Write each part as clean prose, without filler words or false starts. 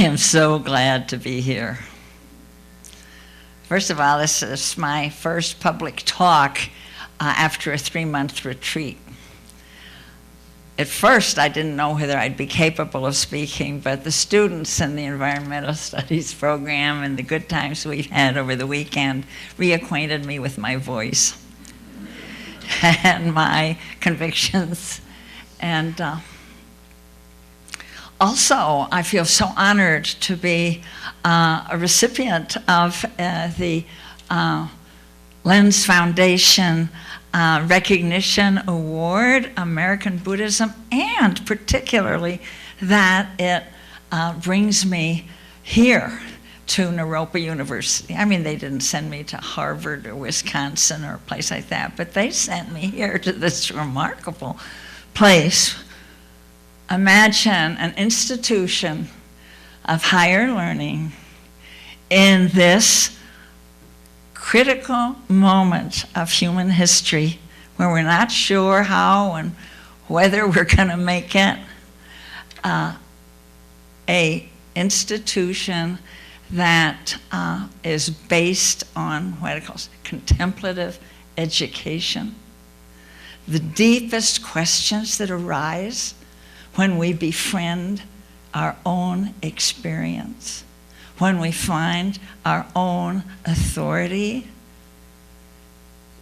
am so glad to be here. First of all, this is my first public talk after a 3-month retreat. At first, I didn't know whether I'd be capable of speaking, but the students in the environmental studies program and the good times we've had over the weekend reacquainted me with my voice and my convictions. And also, I feel so honored to be a recipient of the Lenz Foundation Recognition Award, American Buddhism, and particularly that it brings me here to Naropa University. I mean, they didn't send me to Harvard or Wisconsin or a place like that, but they sent me here to this remarkable place. Imagine an institution of higher learning in this critical moment of human history where we're not sure how and whether we're going to make it, a institution that is based on what it calls contemplative education. The deepest questions that arise when we befriend our own experience, when we find our own authority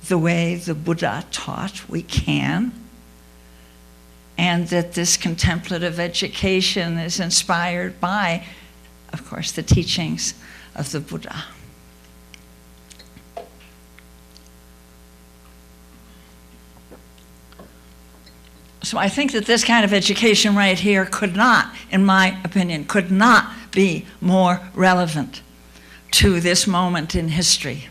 the way the Buddha taught we can, and that this contemplative education is inspired by, of course, the teachings of the Buddha. So I think that this kind of education right here could not, in my opinion, could not be more relevant to this moment in history.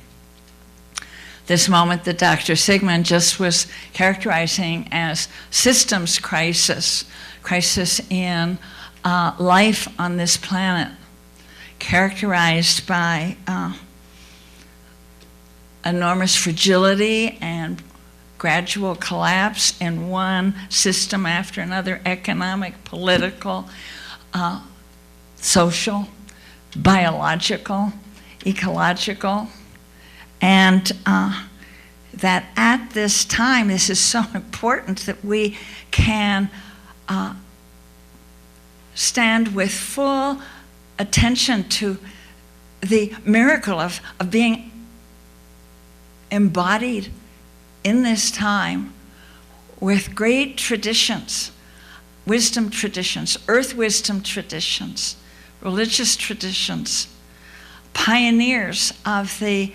This moment that Dr. Sigmund just was characterizing as systems crisis, crisis in life on this planet, characterized by enormous fragility and gradual collapse in one system after another, economic, political, social, biological, ecological, and that at this time, this is so important that we can stand with full attention to the miracle of being embodied in this time with great traditions, wisdom traditions, earth wisdom traditions, religious traditions, pioneers of the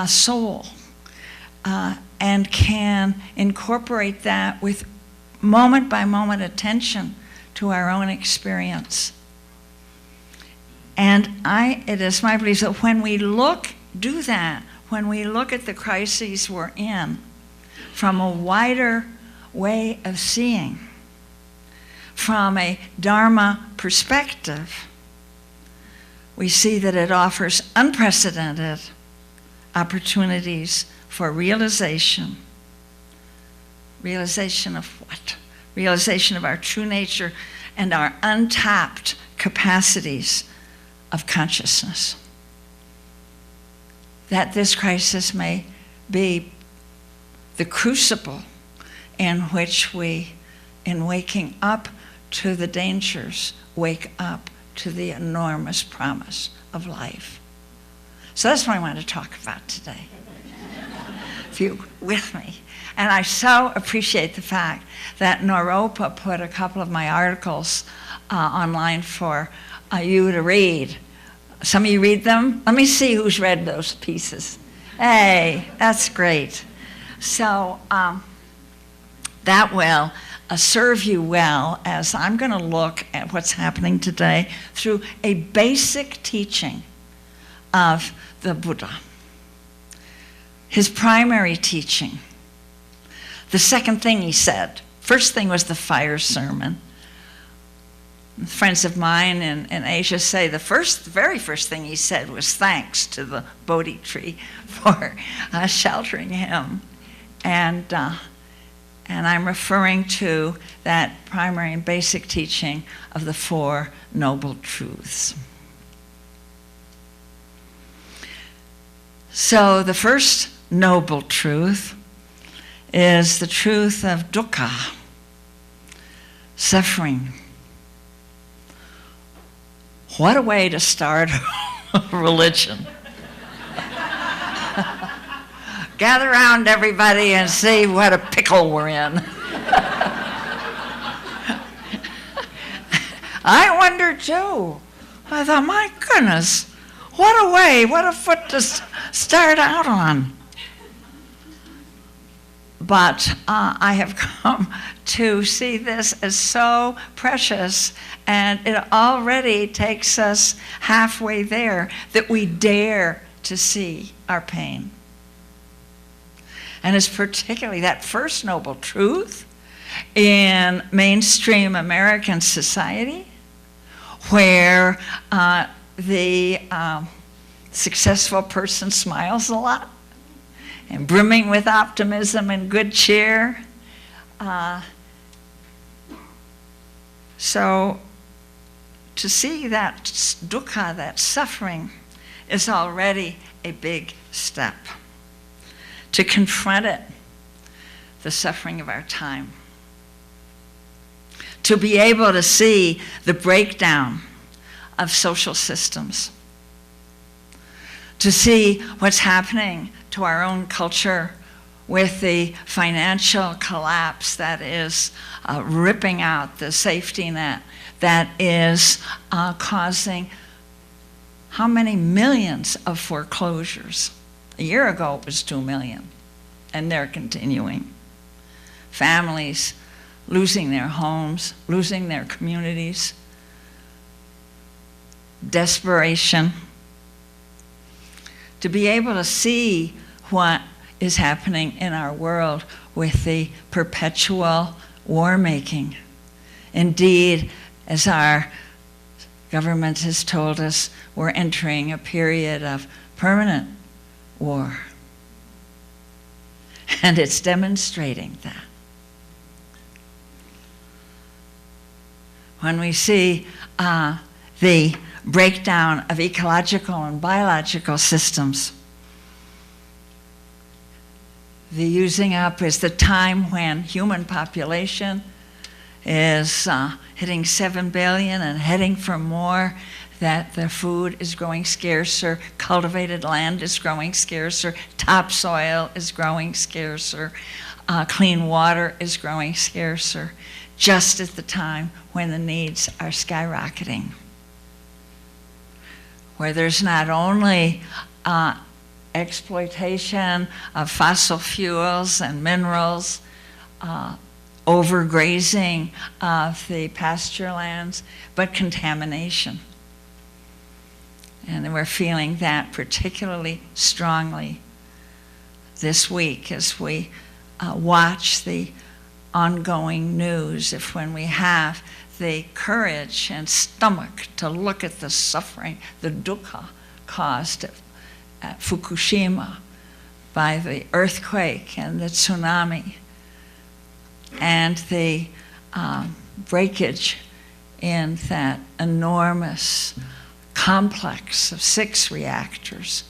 soul, and can incorporate that with moment by moment attention to our own experience. And it is my belief that when we do that, when we look at the crises we're in from a wider way of seeing, from a Dharma perspective, we see that it offers unprecedented opportunities for realization. Realization of what? Realization of our true nature and our untapped capacities of consciousness. That this crisis may be the crucible in which we, in waking up to the dangers, wake up to the enormous promise of life. So that's what I want to talk about today. If you're with me. And I so appreciate the fact that Naropa put a couple of my articles online for you to read. Some of you read them? Let me see who's read those pieces. Hey, that's great. So that will serve you well as I'm going to look at what's happening today through a basic teaching of the Buddha. His primary teaching. The second thing he said. First thing was the fire sermon. Friends of mine in Asia say the very first thing he said was thanks to the Bodhi tree for sheltering him. And And I'm referring to that primary and basic teaching of the Four Noble Truths. So the first noble truth is the truth of dukkha, suffering. What a way to start a religion. Gather around, everybody, and see what a pickle we're in. I wonder, too. I thought, my goodness, what a way, what a foot to start out on. But I have come to see this as so precious, and it already takes us halfway there, that we dare to see our pain. And it's particularly that first noble truth in mainstream American society, where the successful person smiles a lot and brimming with optimism and good cheer. So to see that dukkha, that suffering, is already a big step. To confront it, the suffering of our time. To be able to see the breakdown of social systems. To see what's happening to our own culture with the financial collapse that is ripping out the safety net, that is causing how many millions of foreclosures? A year ago it was 2 million, and they're continuing. Families losing their homes, losing their communities, desperation. To be able to see what is happening in our world with the perpetual war making. Indeed, as our government has told us, we're entering a period of permanent war. And it's demonstrating that. When we see the breakdown of ecological and biological systems, the using up is the time when human population is hitting 7 billion and heading for more, that the food is growing scarcer, cultivated land is growing scarcer, topsoil is growing scarcer, clean water is growing scarcer, just at the time when the needs are skyrocketing. Where there's not only exploitation of fossil fuels and minerals, overgrazing of the pasture lands, but contamination. And we're feeling that particularly strongly this week as we watch the ongoing news. If when we have the courage and stomach to look at the suffering, the dukkha caused at Fukushima by the earthquake and the tsunami, and the breakage in that enormous complex of 6 reactors,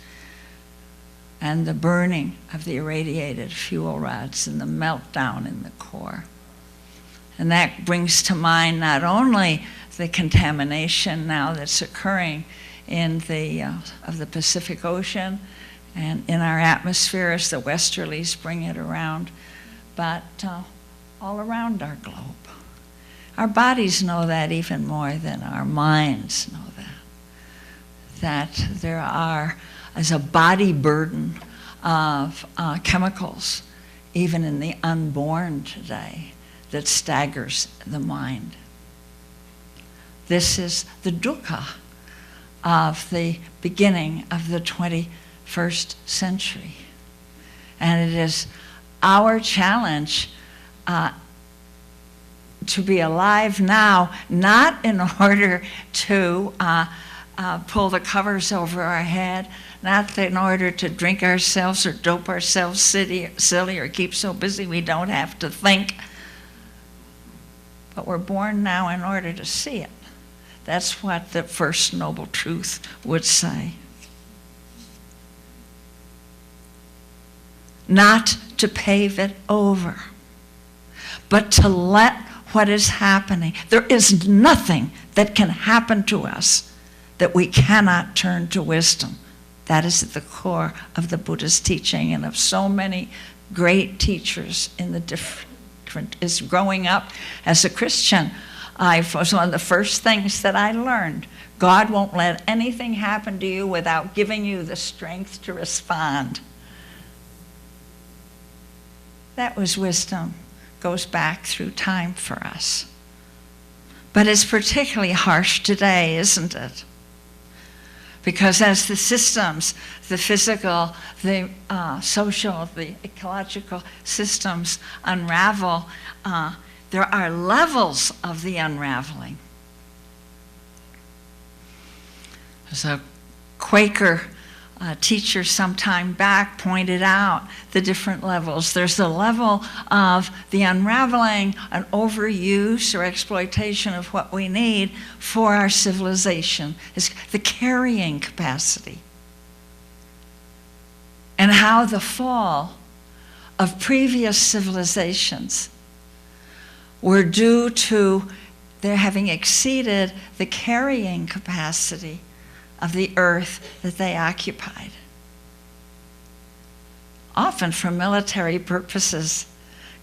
and the burning of the irradiated fuel rods and the meltdown in the core. And that brings to mind not only the contamination now that's occurring in of the Pacific Ocean and in our atmosphere as the westerlies bring it around, but all around our globe. Our bodies know that even more than our minds know that. That there is a body burden of chemicals, even in the unborn today, that staggers the mind. This is the dukkha of the beginning of the 21st century. And it is our challenge to be alive now, not in order to pull the covers over our head, not in order to drink ourselves or dope ourselves silly or keep so busy we don't have to think. But we're born now in order to see it. That's what the first noble truth would say. Not to pave it over, but to let what is happening. There is nothing that can happen to us that we cannot turn to wisdom. That is at the core of the Buddhist teaching and of so many great teachers in the different. Is growing up as a Christian, was one of the first things that I learned. God won't let anything happen to you without giving you the strength to respond. That was wisdom. Goes back through time for us. But it's particularly harsh today, isn't it? Because as the systems, the physical, the social, the ecological systems unravel, there are levels of the unraveling. There's a Quaker teacher some time back pointed out the different levels. There's the level of the unraveling and overuse or exploitation of what we need for our civilization. It's the carrying capacity. And how the fall of previous civilizations were due to their having exceeded the carrying capacity of the earth that they occupied. Often for military purposes,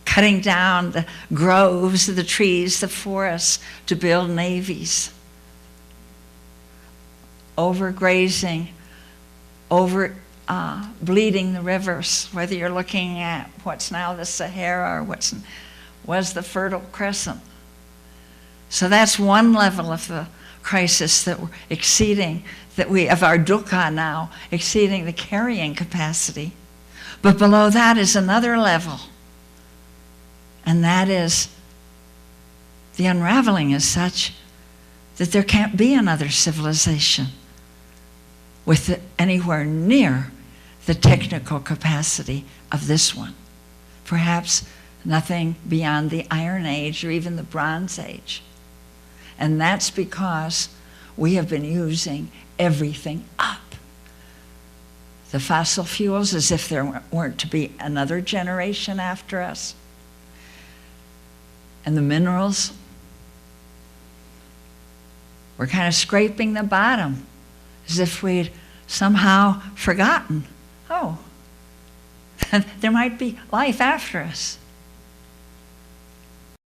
cutting down the groves, the trees, the forests to build navies. Overgrazing, bleeding the rivers, whether you're looking at what's now the Sahara or was the Fertile Crescent. So that's one level of the crisis that we're exceeding, of our dukkha now, exceeding the carrying capacity. But below that is another level. And that is the unraveling is such that there can't be another civilization with anywhere near the technical capacity of this one. Perhaps nothing beyond the Iron Age or even the Bronze Age. And that's because we have been using everything up. The fossil fuels, as if there weren't to be another generation after us. And the minerals, we're kind of scraping the bottom, as if we'd somehow forgotten, oh, there might be life after us.